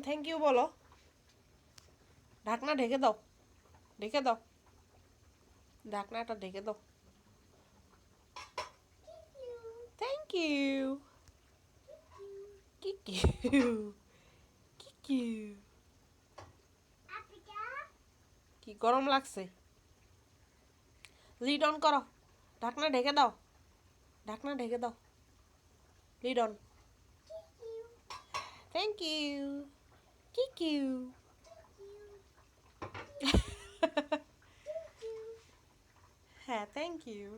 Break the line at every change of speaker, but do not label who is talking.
Thank you বলো। ঢাকনা ঢেকে দাও, ঢেকে দাও, ঢাকনাটা ঢেকে দাও। Thank you. কিকিউ কিকিউ। কি গরম লাগছে? লিড অন করো, ঢাকনা ঢেকে দাও, ঢাকনা ঢেকে দাও, লিড অন। Thank you. কিকিউ। হ্যাঁ, থ্যাংক ইউ।